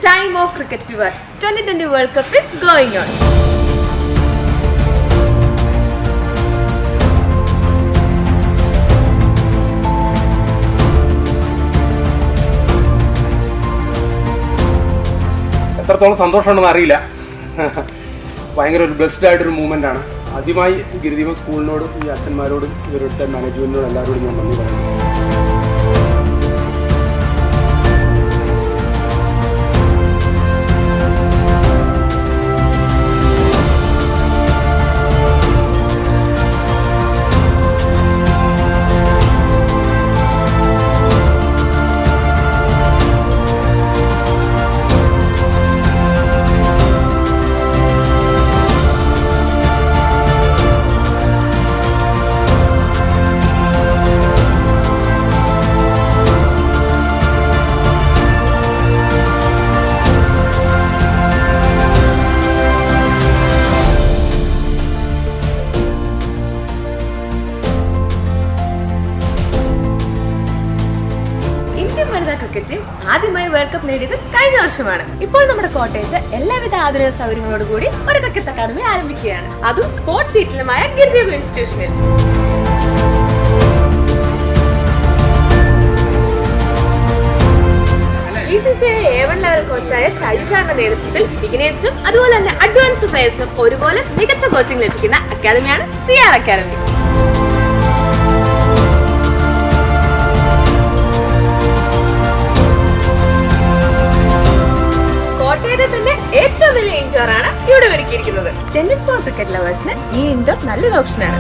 time of cricket fever. 2020 World Cup is going on. എത്രത്തോളം സന്തോഷമുണ്ടെന്ന് അറിയില്ല. ഭയങ്കര ഒരു ബ്ലെസ്ഡ് ആയിട്ടൊരു മൂവ്മെൻ്റ് ആണ്. ആദ്യമായി ഗിരിദീപം സ്കൂളിനോടും ഈ അച്ഛന്മാരോടും ഇവരുടെ മാനേജ്മെൻറ്റിനോടും എല്ലാവരോടും ഞാൻ നന്ദി പറയുന്നു. ക്രിക്കറ്റ് ആദ്യമായി വേൾഡ് കപ്പ് നേടിയത് കഴിഞ്ഞ വർഷമാണ്. ഇപ്പോൾ നമ്മുടെ കോട്ടയത്ത് എല്ലാവിധ ആധുനിക സൗകര്യങ്ങളോടുകൂടി ഒരു ക്രിക്കറ്റ് അക്കാദമി ആരംഭിക്കുകയാണ്. അതും സ്പോർട്സ് സീറ്റിലുമായ ഗിരിദീപം ഇൻസ്റ്റിറ്റ്യൂഷനിൽ. BCCI A1 ലെവൽ കോച്ചായ ഷൈജു സാറിന്റെ നേതൃത്വത്തിൽ ബിഗിനേഴ്സിനും അതുപോലെ തന്നെ അഡ്വാൻസ്ഡ് പ്ലേയേഴ്സിനും ഒരുപോലെ മികച്ച കോച്ചിംഗ് ലഭിക്കുന്ന അക്കാദമിയാണ് CR അക്കാദമി. തന്നെ ഏറ്റവും വലിയ ഇൻഡോർ ആണ് ഇവിടെ ഒരുക്കിയിരിക്കുന്നത്. ടെന്നീസ് ബോൾ ക്രിക്കറ്റ് ലവേഴ്സിന് ഈ ഇൻഡോർ നല്ലൊരു ഓപ്ഷനാണ്.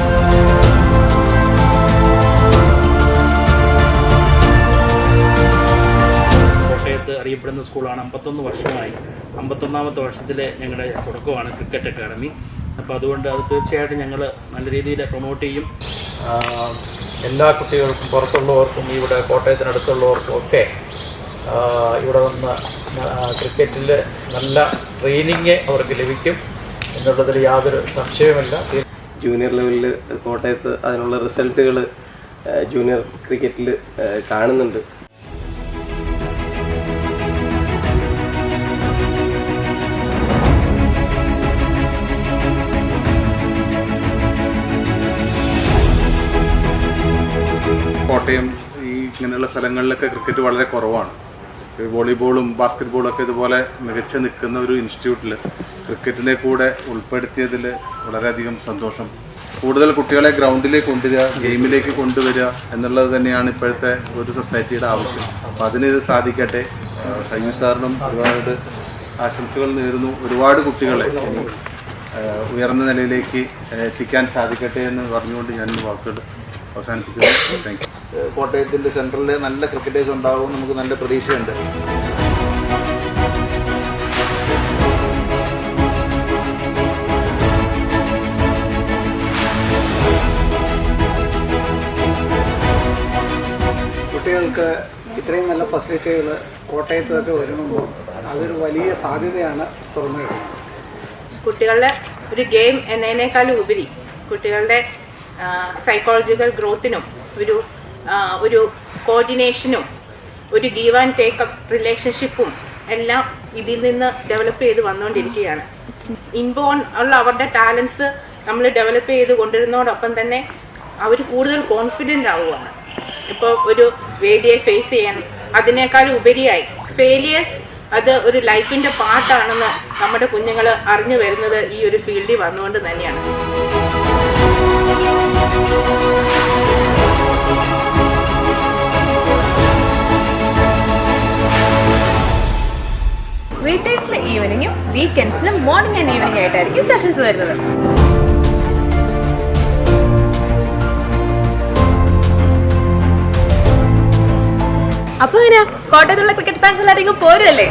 കോട്ടയത്ത് അറിയപ്പെടുന്ന സ്കൂളാണ്. 51 വർഷമായി. 51ാമത്തെ വർഷത്തിലെ ഞങ്ങളുടെ തുടക്കമാണ് ക്രിക്കറ്റ് അക്കാദമി. അപ്പോൾ അതുകൊണ്ട് അത് തീർച്ചയായിട്ടും ഞങ്ങൾ നല്ല രീതിയിൽ പ്രൊമോട്ട് ചെയ്യും. എല്ലാ കുട്ടികൾക്കും പുറത്തുള്ളവർക്കും ഇവിടെ കോട്ടയത്തിനടുത്തുള്ളവർക്കും ഒക്കെ ഇവിടെ വന്ന് ക്രിക്കറ്റിൽ നല്ല ട്രെയിനിങ് അവർക്ക് ലഭിക്കും എന്നുള്ളതിൽ യാതൊരു സംശയവുമില്ല. ജൂനിയർ ലെവലിൽ കോട്ടയത്ത് അതിനുള്ള റിസൾട്ടുകൾ ജൂനിയർ ക്രിക്കറ്റിൽ കാണുന്നുണ്ട്. കോട്ടയം ഇങ്ങനെയുള്ള സ്ഥലങ്ങളിലൊക്കെ ക്രിക്കറ്റ് വളരെ കുറവാണ്. വോളിബോളും ബാസ്കറ്റ് ബോളും ഒക്കെ ഇതുപോലെ മികച്ച് നിൽക്കുന്ന ഒരു ഇൻസ്റ്റിറ്റ്യൂട്ടിൽ ക്രിക്കറ്റിനെ കൂടെ ഉൾപ്പെടുത്തിയതിൽ വളരെയധികം സന്തോഷം. കൂടുതൽ കുട്ടികളെ ഗ്രൗണ്ടിലേക്ക് കൊണ്ടുവരിക, ഗെയിമിലേക്ക് കൊണ്ടുവരിക എന്നുള്ളത് തന്നെയാണ് ഇപ്പോഴത്തെ ഒരു സൊസൈറ്റിയുടെ ആവശ്യം. അപ്പോൾ അതിന് ഇത് സാധിക്കട്ടെ. ഷൈജു സാറിനും ഒരുപാട് ആശംസകൾ നേരുന്നു. ഒരുപാട് കുട്ടികളെ ഇനി ഉയർന്ന നിലയിലേക്ക് എത്തിക്കാൻ സാധിക്കട്ടെ എന്ന് പറഞ്ഞുകൊണ്ട് ഞാൻ വാക്കുകൾ അവസാനിപ്പിക്കുന്നു. Thank you. കോട്ടയത്തിൻ്റെ സെൻട്രലിൽ നല്ല ക്രിക്കറ്റേഴ്സ് ഉണ്ടാവും, നമുക്ക് നല്ല പ്രതീക്ഷയുണ്ട്. കുട്ടികൾക്ക് ഇത്രയും നല്ല ഫെസിലിറ്റികൾ കോട്ടയത്തൊക്കെ വരുമ്പോൾ അതൊരു വലിയ സാധ്യതയാണ് തുറന്നു കിട്ടുന്നത്. കുട്ടികളുടെ ഒരു ഗെയിം എന്നതിനേക്കാളും ഉപരി കുട്ടികളുടെ സൈക്കോളജിക്കൽ ഗ്രോത്തിനും ഒരു കോർഡിനേഷനും ഒരു ഗീവ് ആൻഡ് ടേക്ക് അപ്പ് റിലേഷൻഷിപ്പും എല്ലാം ഇതിൽ നിന്ന് ഡെവലപ്പ് ചെയ്ത് വന്നുകൊണ്ടിരിക്കുകയാണ്. ഇൻബോൺ ഉള്ള അവരുടെ ടാലൻസ് നമ്മൾ ഡെവലപ്പ് ചെയ്ത് കൊണ്ടുവരുന്നതോടൊപ്പം തന്നെ അവർ കൂടുതൽ കോൺഫിഡൻ്റ് ആവുകയാണ്. ഇപ്പോൾ ഒരു വേദിയെ ഫേസ് ചെയ്യാൻ അതിനേക്കാളും ഉപരിയായി ഫെയിലിയേഴ്സ് അത് ഒരു ലൈഫിൻ്റെ പാർട്ടാണെന്ന് നമ്മുടെ കുഞ്ഞുങ്ങൾ അറിഞ്ഞു വരുന്നത് ഈ ഒരു ഫീൽഡിൽ വന്നുകൊണ്ട് തന്നെയാണ്. വീക്കെൻഡ്സിലെ ഈവനിങ്ങും വീക്കെൻഡ്സിനും മോർണിംഗ് ആൻഡ് ഈവനിങ് ആയിട്ടായിരിക്കും സെഷൻസ് വരുന്നത്. അപ്പൊ എങ്ങനെയാ കോട്ടയത്തുള്ള ക്രിക്കറ്റ് ഫാൻസ് എല്ലാവരും പോരല്ലേ?